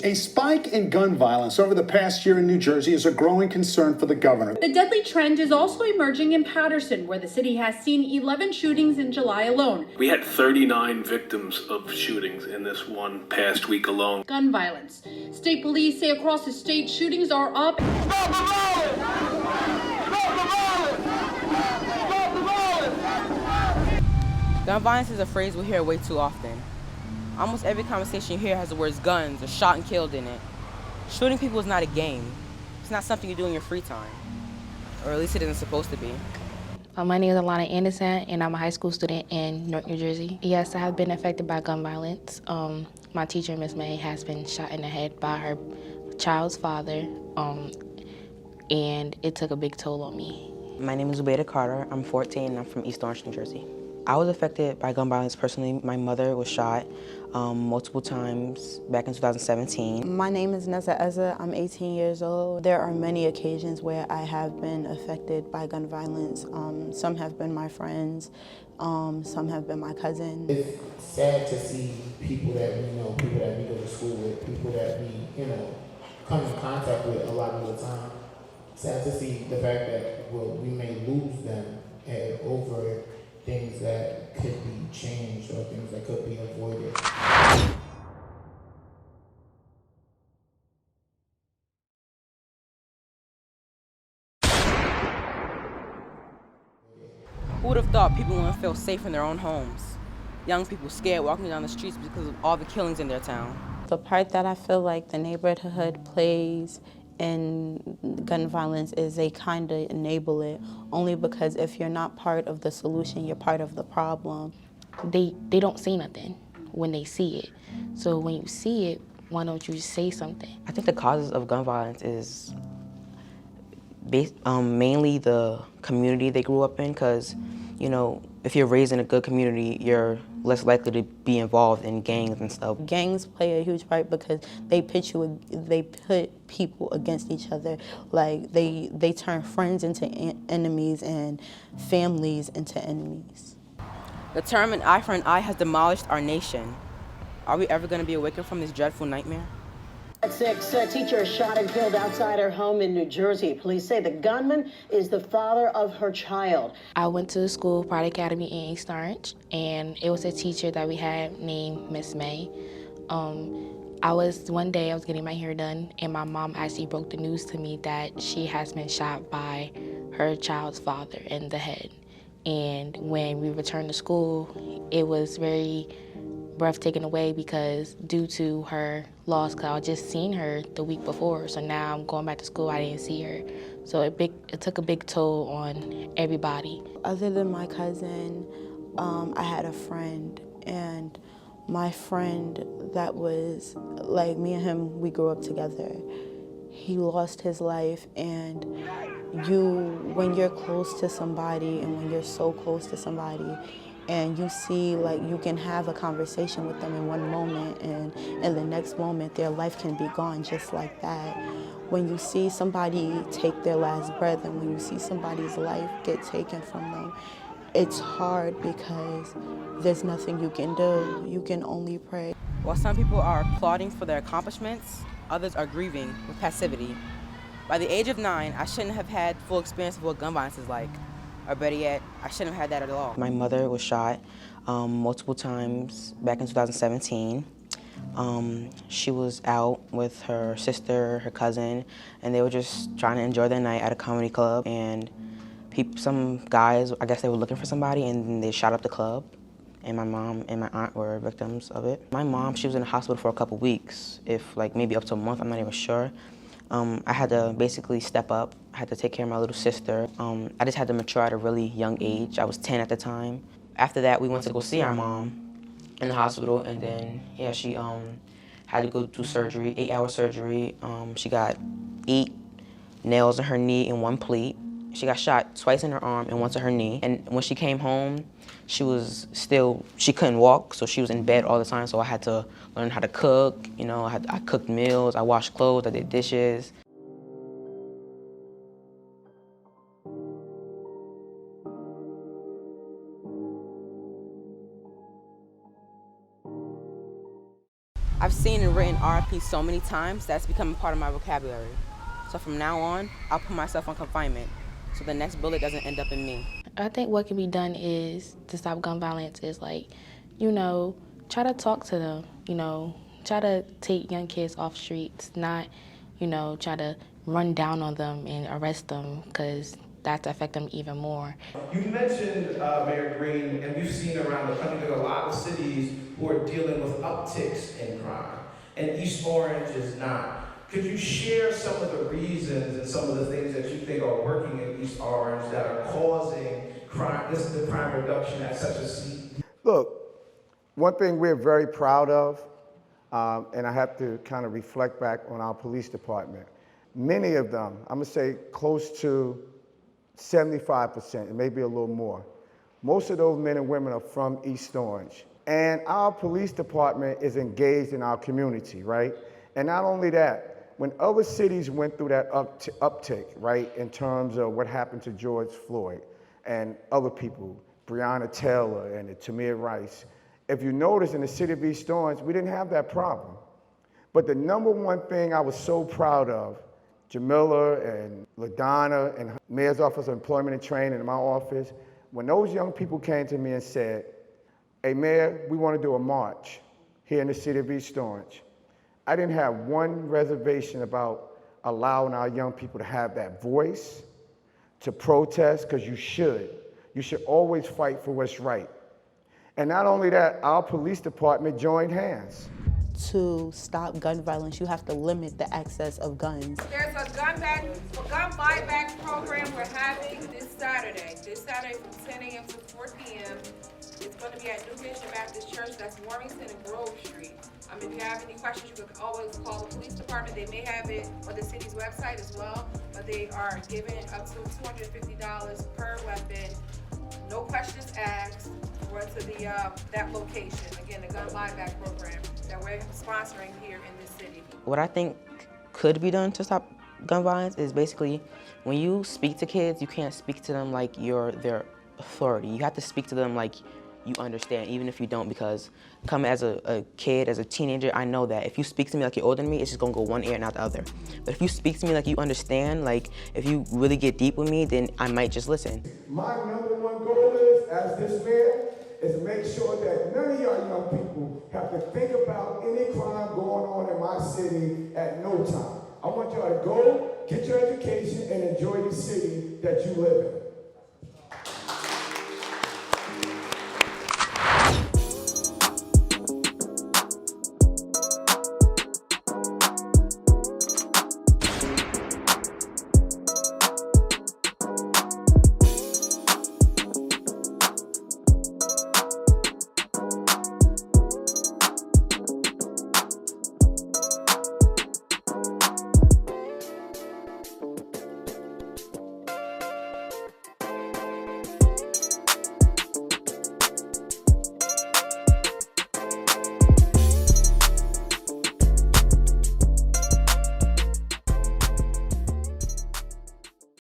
A spike in gun violence over the past year in New Jersey is a growing concern for the governor. The deadly trend is also emerging in Paterson, where the city has seen 11 shootings in July alone. We had 39 victims of shootings in this one past week alone. Gun violence. State police say across the state shootings are up. Stop the violence! Stop the violence! Stop the violence! Gun violence is a phrase we hear way too often. Almost every conversation you hear has the words guns or shot and killed in it. Shooting people is not a game. It's not something you do in your free time. Or at least it isn't supposed to be. My name is Alana Anderson, and I'm a high school student in Newark, New Jersey. Yes, I have been affected by gun violence. My teacher, Miss May, has been shot in the head by her child's father, and it took a big toll on me. My name is Zubaida Carter. I'm 14, and I'm from East Orange, New Jersey. I was affected by gun violence personally. My mother was shot multiple times back in 2017. My name is Neza Eza. I'm 18 years old. There are many occasions where I have been affected by gun violence. Some have been my friends, some have been my cousin. It's sad to see people that we know, people that we go to school with, people that we, come in contact with a lot of the time. Sad to see the fact that we may lose them over things that could be changed or things that could be avoided. Who would have thought people wouldn't feel safe in their own homes? Young people scared walking down the streets because of all the killings in their town. The part that I feel like the neighborhood plays in gun violence is they kind of enable it, only because if you're not part of the solution, you're part of the problem. They don't see nothing when they see it. So when you see it, why don't you say something? I think the causes of gun violence is mainly the community they grew up in, because, if you're raised in a good community, you're less likely to be involved in gangs and stuff. Gangs play a huge part because they put people against each other. Like they turn friends into enemies and families into enemies. The term an eye for an eye has demolished our nation. Are we ever going to be awakened from this dreadful nightmare? At 6, a teacher is shot and killed outside her home in New Jersey. Police say the gunman is the father of her child. I went to the school, Pride Academy in East Orange, and it was a teacher that we had named Miss May. One day I was getting my hair done, and my mom actually broke the news to me that she has been shot by her child's father in the head. And when we returned to school, it was very breath taken away because due to her loss, because I just seen her the week before, so now I'm going back to school, I didn't see her. So it took a big toll on everybody. Other than my cousin, I had a friend, and my friend that was, like, me and him, we grew up together. He lost his life, and when you're close to somebody and when you're so close to somebody, and you see, like, you can have a conversation with them in one moment, and in the next moment, their life can be gone just like that. When you see somebody take their last breath and when you see somebody's life get taken from them, it's hard because there's nothing you can do. You can only pray. While some people are applauding for their accomplishments, others are grieving with passivity. By the age of 9, I shouldn't have had full experience of what gun violence is like. Or better yet, I shouldn't have had that at all. My mother was shot multiple times back in 2017. She was out with her sister, her cousin, and they were just trying to enjoy their night at a comedy club. And some guys, I guess they were looking for somebody, and they shot up the club. And my mom and my aunt were victims of it. My mom, she was in the hospital for a couple weeks, maybe up to a month, I'm not even sure. I had to basically step up. I had to take care of my little sister. I just had to mature at a really young age. I was 10 at the time. After that, we went to go see our mom in the hospital, and then, yeah, she had to go through surgery, 8-hour surgery. She got 8 nails in her knee and 1 pleat. She got shot twice in her arm and once in her knee. And when she came home, she couldn't walk, so she was in bed all the time, so I had to learn how to cook. I cooked meals, I washed clothes, I did dishes. I've seen and written RIP so many times that's become a part of my vocabulary. So from now on, I'll put myself on confinement so the next bullet doesn't end up in me. I think what can be done is to stop gun violence is like, you know, try to talk to them, you know, try to take young kids off streets, not, you know, try to run down on them and arrest them because that's affect them even more. You mentioned Mayor Green, and we've seen around the country there are a lot of cities who are dealing with upticks in crime, and East Orange is not. Could you share some of the reasons and some of the things that you think are working in East Orange that are causing crime, the crime reduction at such a seat? Look, one thing we're very proud of, and I have to kind of reflect back on our police department. Many of them, I'm gonna say close to 75%, maybe a little more. Most of those men and women are from East Orange. And our police department is engaged in our community, right? And not only that, when other cities went through that uptick, right, in terms of what happened to George Floyd and other people, Breonna Taylor and Tamir Rice, if you notice in the city of East Orange, we didn't have that problem. But the number one thing I was so proud of, Jamila and LaDonna and Mayor's Office of Employment and Training in my office, when those young people came to me and said, hey, Mayor, we want to do a march here in the city of East Orange. I didn't have one reservation about allowing our young people to have that voice, to protest, because you should. You should always fight for what's right. And not only that, our police department joined hands. To stop gun violence, you have to limit the access of guns. There's a gun buyback program we're having this Saturday from 10 a.m. to 4 p.m. It's going to be at New Mission Baptist Church, that's Warmington and Grove Street. If you have any questions, you can always call the police department. They may have it on the city's website as well, but they are giving up to $250 per weapon. No questions asked. Or to that location. Again, the gun buyback program that we're sponsoring here in this city. What I think could be done to stop gun violence is basically when you speak to kids, you can't speak to them like you're their authority. You have to speak to them like you understand, even if you don't, because coming as a kid, as a teenager, I know that if you speak to me like you're older than me, it's just gonna go one ear and out the other. But if you speak to me like you understand, like if you really get deep with me, then I might just listen. My number one goal is, as this mayor, is to make sure that none of y'all young people have to think about any crime going on in my city at no time. I want y'all to go, get your education, and enjoy the city that you live in.